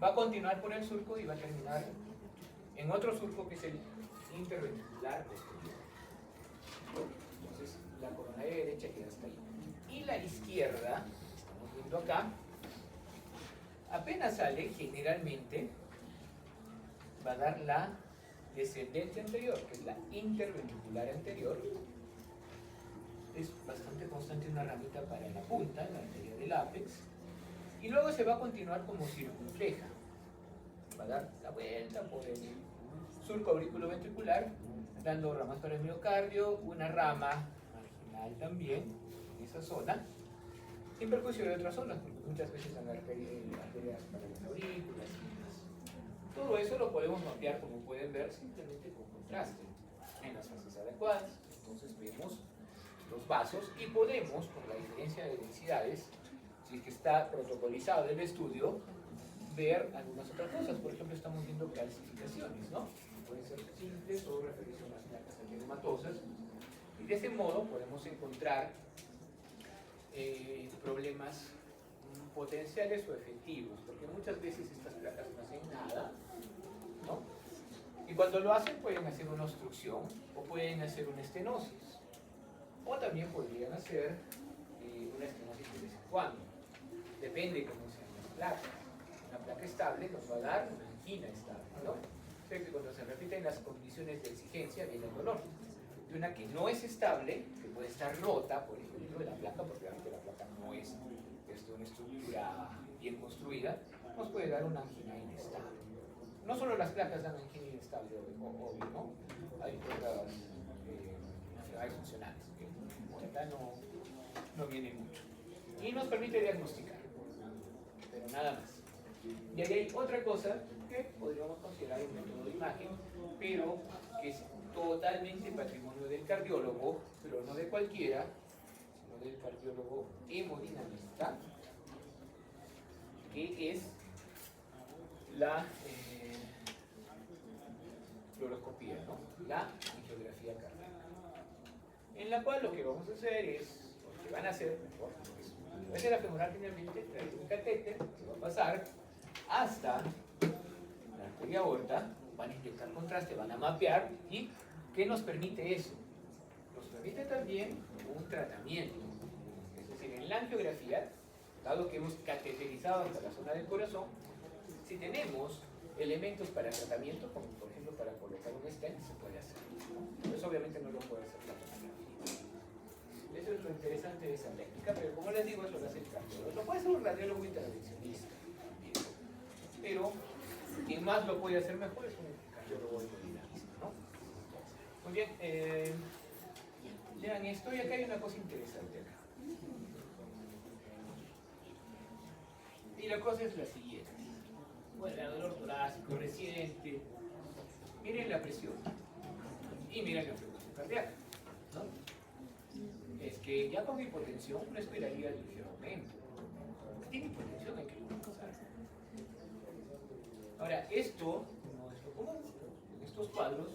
va a continuar por el surco y va a terminar en otro surco que es el interventricular posterior. Entonces la coronaria derecha queda hasta ahí. Y la izquierda, estamos viendo acá, apenas sale, generalmente va a dar la descendente anterior, que es la interventricular anterior. Es bastante constante una ramita para la punta, la arteria del ápex, y luego se va a continuar como circunfleja. Va a dar la vuelta por el surco auriculoventricular, dando ramas para el miocardio, una rama marginal también en esa zona, sin perjuicio de otras zonas, porque muchas veces hay arterias para las aurículas y demás. Todo eso lo podemos mapear, como pueden ver, simplemente con contraste en las fases adecuadas. Entonces vemos los vasos y podemos, por la diferencia de densidades, si es que está protocolizado el estudio, ver algunas otras cosas. Por ejemplo, estamos viendo calcificaciones, ¿no? Pueden ser simples o referirse a unas placas angiomatosas. Y de ese modo podemos encontrar problemas potenciales o efectivos, porque muchas veces estas placas no hacen nada, ¿no? Y cuando lo hacen pueden hacer una obstrucción o pueden hacer una estenosis, o también podrían hacer una estenosis de vez en cuando. Depende de cómo sean las placas. Una placa estable nos va a dar una angina estable, ¿no? sé que cuando se repiten las condiciones de exigencia viene el dolor. Y una que no es estable, que puede estar rota, por ejemplo, de la placa, porque obviamente la placa no es una estructura bien construida, nos puede dar una angina inestable. No solo las placas dan angina inestable, obvio, ¿no? Hay otras enfermedades funcionales, que por acá no viene mucho. Y nos permite diagnosticar, pero nada más. Y ahí hay otra cosa que podríamos considerar un método de imagen, pero que es totalmente patrimonio del cardiólogo, pero no de cualquiera, sino del cardiólogo hemodinamista, que es la fluoroscopía, ¿no? La angiografía cardíaca, en la cual lo que vamos a hacer es, lo que van a hacer, mejor, a través de la femoral finalmente traer un catéter que va a pasar hasta la arteria aorta, van a inyectar contraste, van a mapear. ¿Y qué nos permite eso? Nos permite también un tratamiento, es decir, en la angiografía, dado que hemos cateterizado hasta la zona del corazón, si tenemos elementos para tratamiento, como por ejemplo para colocar un stent, se puede hacer, ¿no? Pues obviamente no lo puede hacer la tomografía. Eso es lo interesante de esa técnica, pero como les digo, eso lo hace el cardiólogo. Lo puede hacer un radiólogo intervencionista también, pero quien más lo puede hacer mejor es un cardiólogo hemodinamista, ¿no? Muy bien, vean esto, y acá hay una cosa interesante acá. Y la cosa es la siguiente. Bueno, el dolor torácico reciente. Miren la presión. Y miren la frecuencia cardíaca, ¿no? Es que ya con hipotensión no esperaría el ligero aumento. Si tiene hipotensión hay que compensar. Ahora, esto no es lo común. En estos cuadros,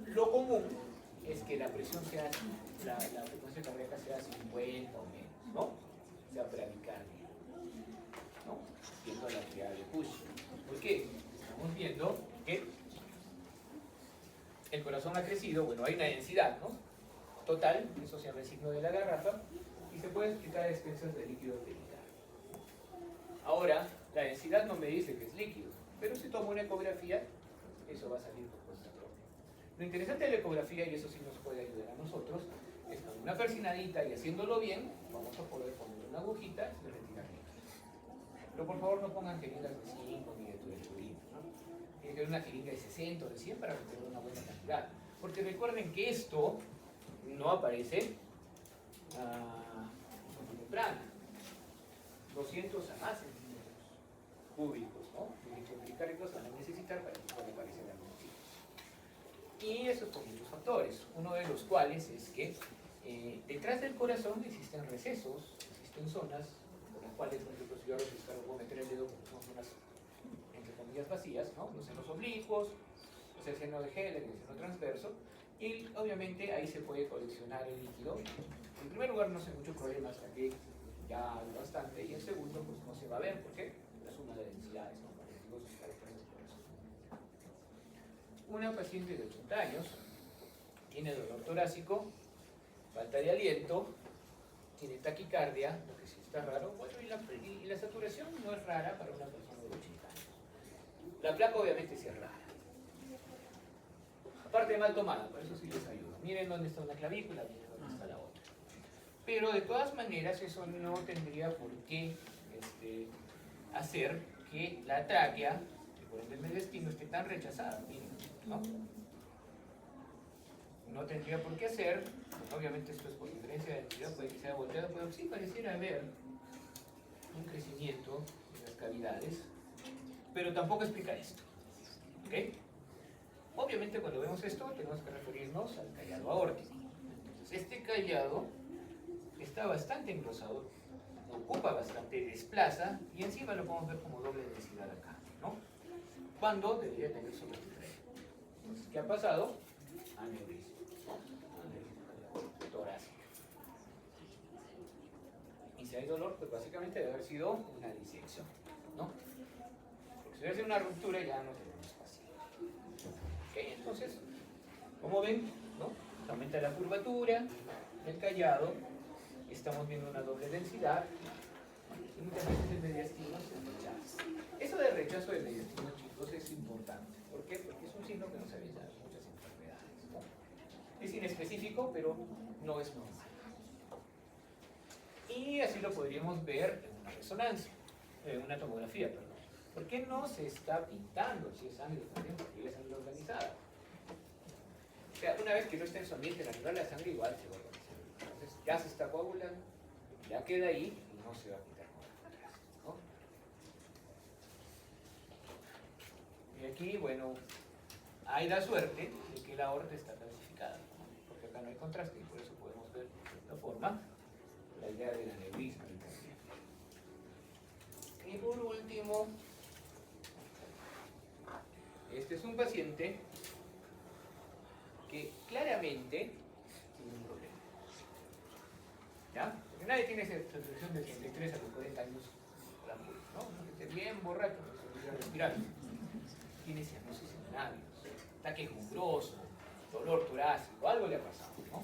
lo común es que la presión sea, la frecuencia cardíaca sea 50 o menos, ¿no? Sea bradicardia, ¿no? Viendo la actividad de Push. ¿Por qué? Estamos viendo que el corazón ha crecido, bueno, hay una densidad, ¿no? Total, eso se llama el signo de la garrafa, y se puede explicar a expensas de líquido delicado. Ahora, la densidad no me dice que es líquido, pero si tomo una ecografía, eso va a salir por cuenta propia. Lo interesante de la ecografía, y eso sí nos puede ayudar a nosotros, es con una persinadita y haciéndolo bien, vamos a poder poner una agujita y retirar líquidos. Pero por favor no pongan jeringas de 5 ni de turetulina, ¿no? Tiene que haber una jeringa de 60 o de 100 para retirar una buena cantidad. Porque recuerden que esto no aparece como membrana. 200 a más centímetros cúbicos, ¿no? Milicomplicáricos van a necesitar para que pueda aparecer la monocita. Y esos son muchos factores, uno de los cuales es que detrás del corazón existen recesos, existen zonas por las cuales, por ejemplo, si yo ahora puedo meter el dedo con zonas, entre comillas, vacías, ¿no? Los senos oblicuos, el seno de Heller, el seno transverso, y obviamente ahí se puede coleccionar el líquido. En primer lugar, no hace mucho problema, hasta que ya hay bastante, y en segundo, pues no se va a ver, ¿por qué? La suma de densidades, ¿no? Una paciente de 80 años tiene dolor torácico, falta de aliento, tiene taquicardia, lo que sí está raro, bueno, y la saturación no es rara para una persona de 80 años. La placa obviamente sí es rara. Aparte de mal tomada, por eso sí les ayuda. Miren dónde está una clavícula, miren dónde está la otra. Pero de todas maneras eso no tendría por qué hacer que la tráquea, que por ende el mediastino, esté tan rechazada, miren, ¿no? No tendría por qué hacer, obviamente esto es por diferencia de densidad, puede que sea volteado, pero sí pareciera haber un crecimiento de las cavidades, pero tampoco explica esto, ¿ok? Obviamente cuando vemos esto tenemos que referirnos al callado aórtico. Entonces este callado está bastante engrosado, ocupa bastante, desplaza, y encima lo podemos ver como doble densidad acá, ¿no? Cuando debería tener solo este tren. Entonces, ¿qué ha pasado? Aneurisma, ¿no? Aneurisma torácica. Y si hay dolor, pues básicamente debe haber sido una disección, ¿no? Porque si hubiera sido una ruptura ya no tenemos paciente. ¿Ok? Entonces, como ven, ¿no? Aumenta la curvatura del callado, estamos viendo una doble densidad, y muchas veces el mediastino se rechaza. Eso de rechazo del mediastino, chicos, Entonces es importante. ¿Por qué? Porque es un signo que nos avisa de muchas enfermedades, ¿no? Es inespecífico, pero no es normal. Y así lo podríamos ver en una resonancia, en una tomografía, perdón. ¿Por qué no se está pintando si es sangre también? Porque es sangre organizada. O sea, una vez que no está en su ambiente natural, la sangre igual se va a organizar. Entonces ya se está coagulando, ya queda ahí y no se va a quitar con atrás, ¿no? Y aquí, bueno, hay la suerte de que la aorta está calcificada, ¿no? Porque acá no hay contraste y por eso podemos ver de esta forma la idea del aneurisma del cardíaco. Y por último, este es un paciente que claramente tiene un problema. ¿Ya? Porque nadie tiene esa sensación de 33 a los 40 años, ¿no? Que esté bien borracho, que se olvida respirar. Tiene cianosis en labios, ataque jumbroso, dolor torácico, algo le ha pasado, ¿no?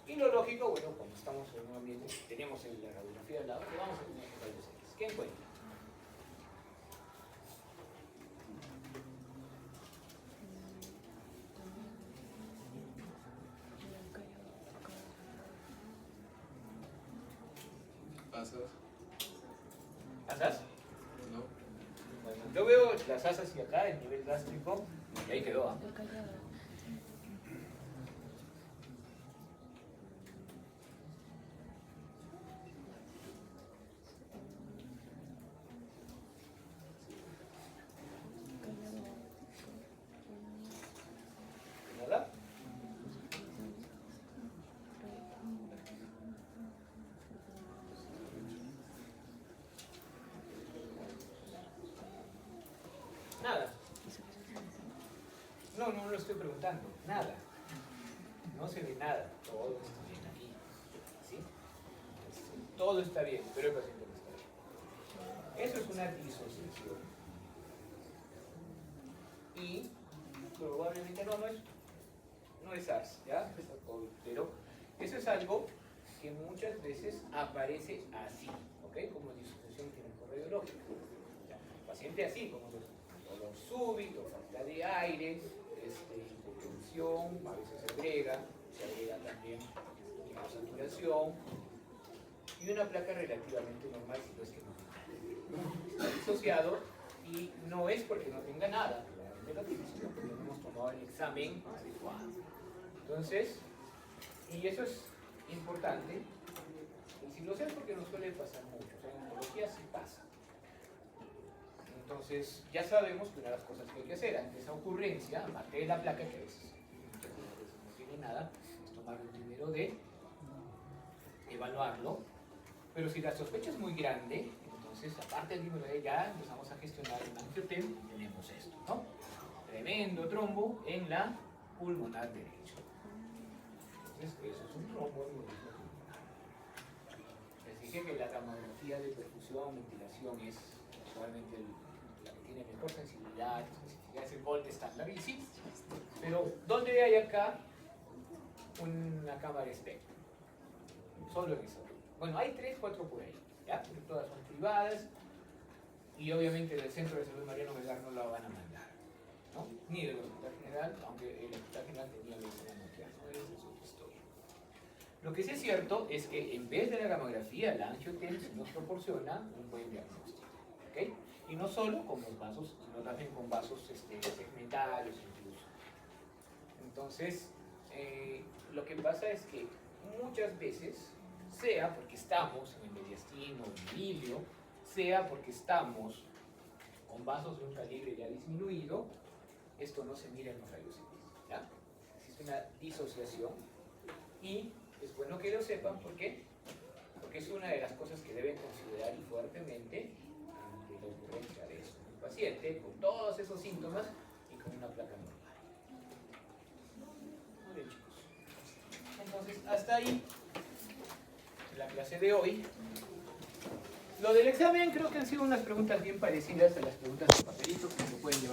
Y lo lógico, bueno, cuando estamos en un ambiente, tenemos la radiografía del lado, le vamos a tener que rayos X. ¿Qué encuentra? ¿Asas? ¿Asas? No. Bueno, yo veo las asas y acá, el nivel gástrico, y ahí quedó, ¿ah? ¿Verdad? Nada. No lo estoy preguntando. Nada. No se ve nada. Todo está bien aquí. ¿Sí? Todo está bien, pero el paciente no está bien. Eso es una disociación. Y probablemente no es SARS, ¿ya? Es COVID, pero eso es algo que muchas veces aparece así, ¿ok? Como disociación clínico-radiológica. El paciente así, como dolor súbito, falta de aire, hipotensión, a veces se agrega también saturación y una placa relativamente normal, si no es que no. Está disociado y no es porque no tenga nada, claramente lo tiene, sino porque no hemos tomado el examen adecuado. Entonces, y eso es importante, y si lo sé es porque nos suele pasar mucho, o sea, en oncología sí pasa. Entonces, ya sabemos que una de las cosas que hay que hacer ante esa ocurrencia, aparte de la placa, que a veces no tiene nada, es tomar el primero de evaluarlo, pero si la sospecha es muy grande, entonces, aparte del número de ya empezamos a gestionar un angiotem, tenemos esto, ¿no? Tremendo trombo en la pulmonar derecha. Entonces, eso es un trombo en el mismo pulmonar. Les dije que la camografía de perfusión, ventilación es actualmente la que tiene mejor sensibilidad, especificidad, es el gold estándar, y sí, pero ¿dónde hay acá una cámara espectro? Solo en eso. Bueno, hay 3, 4 por ahí, ¿ya? Pero todas son privadas y obviamente del Centro de Salud Mariano Melgar no la van a mandar, ¿no? Ni del Hospital General, aunque el Hospital General tenía la escena nuclear, ¿no? Esa es otra historia. Lo que sí es cierto es que en vez de la gamografía, la angiotem nos proporciona un buen diagnóstico, ¿ok? Y no solo con los vasos, sino también con vasos segmentarios incluso. Entonces, lo que pasa es que muchas veces, sea porque estamos en el mediastino o en el ilio, sea porque estamos con vasos de un calibre ya disminuido, esto no se mira en los rayos X, ¿ya? Existe una disociación y es bueno que lo sepan, ¿por qué? Porque es una de las cosas que deben considerar y fuertemente ante la ocurrencia de eso. Un paciente con todos esos síntomas y con una placa normal. Muy bien, chicos. Entonces, hasta ahí la clase de hoy. Lo del examen creo que han sido unas preguntas bien parecidas a las preguntas de papelito que se pueden llevar.